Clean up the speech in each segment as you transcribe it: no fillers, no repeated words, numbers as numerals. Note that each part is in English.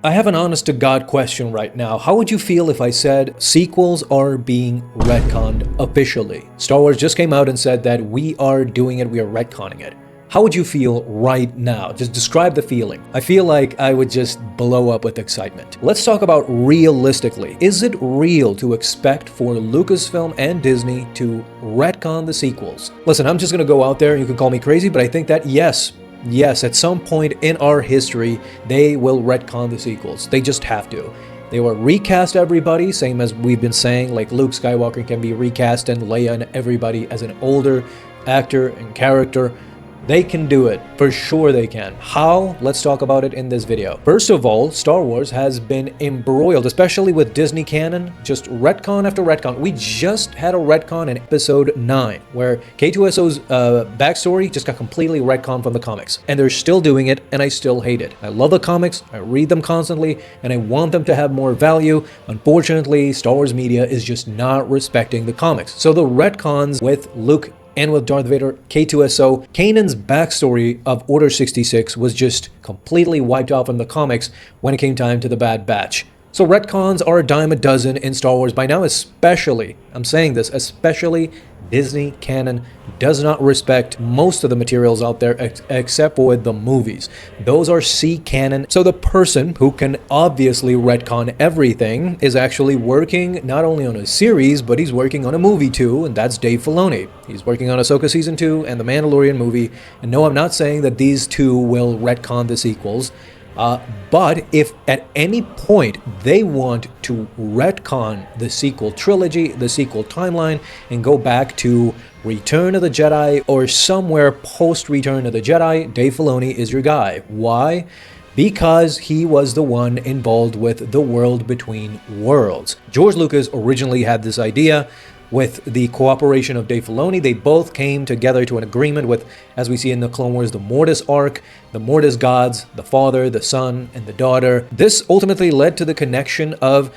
I have an honest-to-God question right now. How would you feel if I said sequels are being retconned officially? Star Wars just came out and said that we are doing it, we are retconning it. How would you feel right now? Just describe the feeling. I feel like I would just blow up with excitement. Let's talk about realistically. Is it real to expect for Lucasfilm and Disney to retcon the sequels? Listen, I'm just gonna go out there, you can call me crazy, but I think that yes, at some point in our history, they will retcon the sequels. They just have to. They will recast everybody, same as we've been saying, like Luke Skywalker can be recast and Leia and everybody as an older actor and character. They can do it. For sure they can. How? Let's talk about it in this video. First of all, Star Wars has been embroiled, especially with Disney canon, just retcon after retcon. We just had a retcon in episode 9, where K2SO's backstory just got completely retconned from the comics. And they're still doing it, and I still hate it. I love the comics, I read them constantly, and I want them to have more value. Unfortunately, Star Wars media is just not respecting the comics. So the retcons with Luke and with Darth Vader, K2SO, Kanan's backstory of Order 66 was just completely wiped out from the comics when it came time to the Bad Batch. So retcons are a dime a dozen in Star Wars by now, especially, I'm saying this, especially Disney canon does not respect most of the materials out there except for the movies. Those are C canon. So the person who can obviously retcon everything is actually working not only on a series, but he's working on a movie too, and that's Dave Filoni. He's working on Ahsoka Season 2 and the Mandalorian movie. And no, I'm not saying that these two will retcon the sequels. But if at any point they want to retcon the sequel trilogy, the sequel timeline, and go back to Return of the Jedi or somewhere post-Return of the Jedi, Dave Filoni is your guy. Why? Because he was the one involved with the world between worlds. George Lucas originally had this idea. With the cooperation of Dave Filoni, they both came together to an agreement with, as we see in the Clone Wars, the Mortis arc, the Mortis gods, the father, the son, and the daughter. This ultimately led to the connection of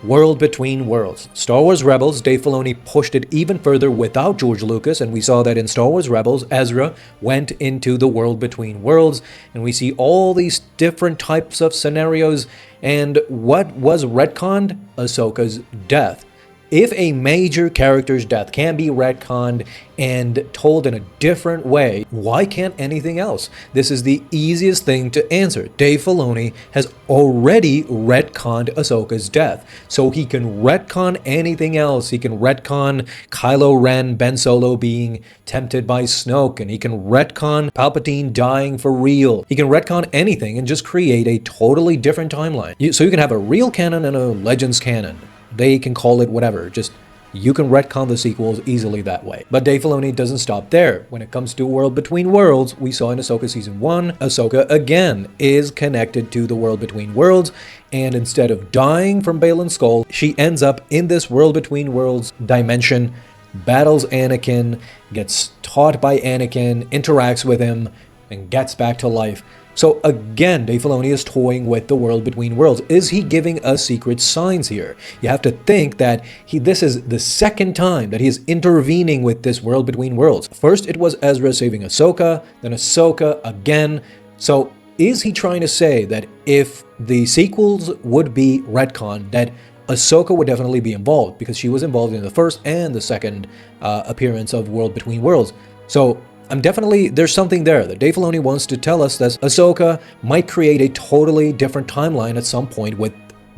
World Between Worlds. Star Wars Rebels, Dave Filoni pushed it even further without George Lucas, and we saw that in Star Wars Rebels, Ezra went into the World Between Worlds, and we see all these different types of scenarios. And what was retconned? Ahsoka's death. If a major character's death can be retconned and told in a different way, why can't anything else? This is the easiest thing to answer. Dave Filoni has already retconned Ahsoka's death, so he can retcon anything else. He can retcon Kylo Ren, Ben Solo being tempted by Snoke, and he can retcon Palpatine dying for real. He can retcon anything and just create a totally different timeline. So you can have a real canon and a Legends canon. They can call it whatever, just you can retcon the sequels easily that way. But Dave Filoni doesn't stop there. When it comes to World Between Worlds, we saw in Ahsoka Season 1, Ahsoka again is connected to the World Between Worlds, and instead of dying from Balin's skull, she ends up in this World Between Worlds dimension, battles Anakin, gets taught by Anakin, interacts with him, and gets back to life. So again, Dave Filoni is toying with the World Between Worlds. Is he giving us secret signs here? You have to think that this is the second time that he is intervening with this World Between Worlds. First, it was Ezra saving Ahsoka, then Ahsoka again. So is he trying to say that if the sequels would be retconned, that Ahsoka would definitely be involved, because she was involved in the first and the second appearance of World Between Worlds? So there's something there that Dave Filoni wants to tell us that Ahsoka might create a totally different timeline at some point with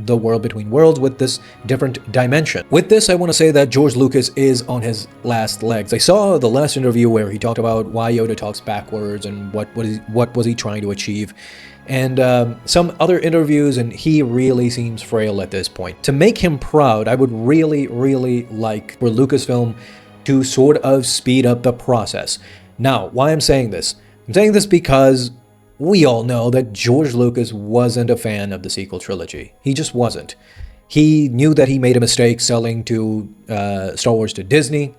the World Between Worlds, with this different dimension. With this, I want to say that George Lucas is on his last legs. I saw the last interview where he talked about why Yoda talks backwards and what was he trying to achieve. And some other interviews, and he really seems frail at this point. To make him proud, I would really, really like for Lucasfilm to sort of speed up the process. Now, why I'm saying this? I'm saying this because we all know that George Lucas wasn't a fan of the sequel trilogy. He just wasn't. He knew that he made a mistake selling to Star Wars to Disney.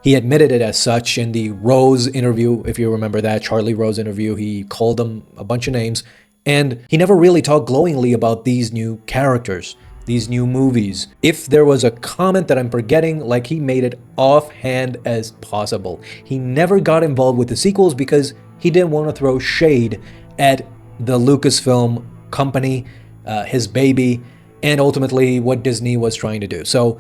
He admitted it as such in the Rose interview, if you remember that, Charlie Rose interview. He called them a bunch of names, and he never really talked glowingly about these new characters, these new movies. If there was a comment that I'm forgetting, like, he made it offhand as possible. He never got involved with the sequels because he didn't want to throw shade at the Lucasfilm company his baby, and ultimately what Disney was trying to do. So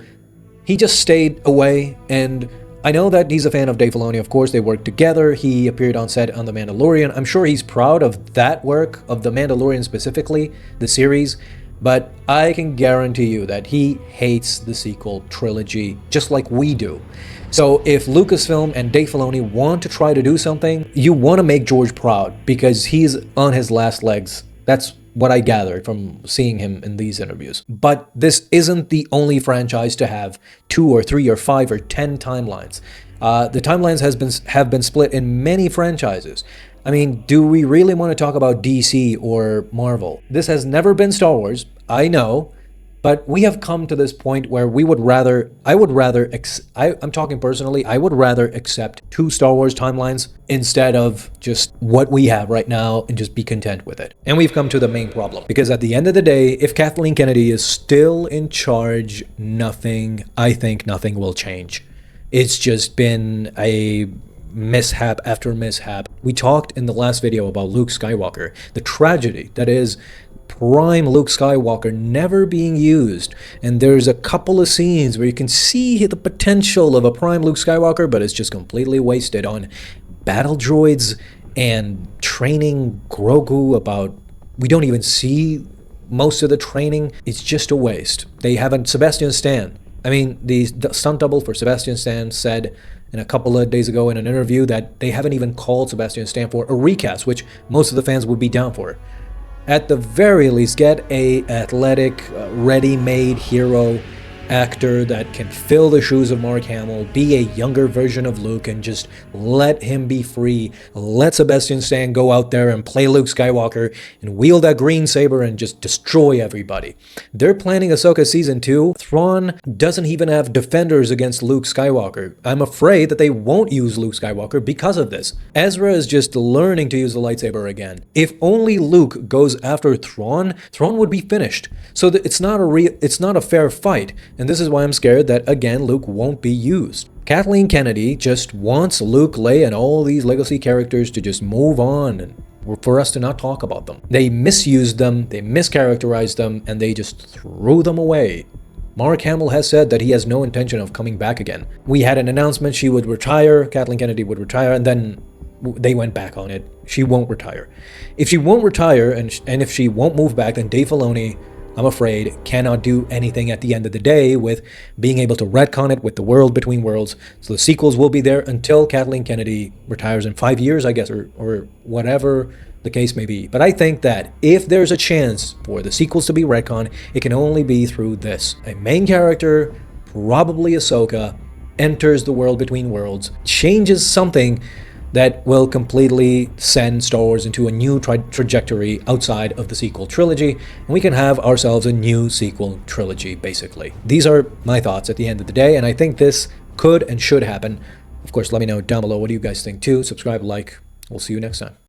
he just stayed away, and I know that he's a fan of Dave Filoni. Of course, they worked together. He appeared on set on The Mandalorian. I'm sure he's proud of that work, of The Mandalorian specifically, the series, but I can guarantee you that he hates the sequel trilogy just like we do. So if Lucasfilm and Dave Filoni want to try to do something, you want to make George proud because he's on his last legs. That's what I gathered from seeing him in these interviews. But this isn't the only franchise to have 2 or 3 or 5 or 10 timelines. The timelines have been split in many franchises. I mean, do we really want to talk about DC or Marvel? This has never been Star Wars, I know, but we have come to this point where I'm talking personally, I would rather accept 2 Star Wars timelines instead of just what we have right now and just be content with it. And we've come to the main problem. Because at the end of the day, if Kathleen Kennedy is still in charge, I think nothing will change. It's just been a mishap after mishap. We talked in the last video about Luke Skywalker, the tragedy that is prime Luke Skywalker never being used, and there's a couple of scenes where you can see the potential of a prime Luke Skywalker, but it's just completely wasted on battle droids and training Grogu about, we don't even see most of the training. It's just a waste. They haven't, Sebastian Stan, I mean, the stunt double for Sebastian Stan said in a couple of days ago in an interview that they haven't even called Sebastian Stan for a recast, which most of the fans would be down for. At the very least, get a athletic, ready-made hero actor that can fill the shoes of Mark Hamill, be a younger version of Luke, and just let him be free. Let Sebastian Stan go out there and play Luke Skywalker and wield that green saber and just destroy everybody. They're planning Ahsoka Season 2. Thrawn doesn't even have defenders against Luke Skywalker. I'm afraid that they won't use Luke Skywalker because of this. Ezra is just learning to use the lightsaber again. If only Luke goes after Thrawn, Thrawn would be finished. So that it's not a fair fight. And this is why I'm scared that, again, Luke won't be used. Kathleen Kennedy just wants Luke, Leia, and all these legacy characters to just move on and for us to not talk about them. They misused them, they mischaracterized them, and they just threw them away. Mark Hamill has said that he has no intention of coming back again. We had an announcement she would retire, Kathleen Kennedy would retire, and then they went back on it. She won't retire. If she won't retire, and if she won't move back, then Dave Filoni, I'm afraid, cannot do anything at the end of the day with being able to retcon it with the world between worlds. So the sequels will be there until Kathleen Kennedy retires in 5 years, I guess, or whatever the case may be. But I think that if there's a chance for the sequels to be retconned, it can only be through this. A main character, probably Ahsoka, enters the world between worlds, changes something that will completely send Star Wars into a new trajectory outside of the sequel trilogy, and we can have ourselves a new sequel trilogy, basically. These are my thoughts at the end of the day, and I think this could and should happen. Of course, let me know down below what do you guys think too. Subscribe, like. We'll see you next time.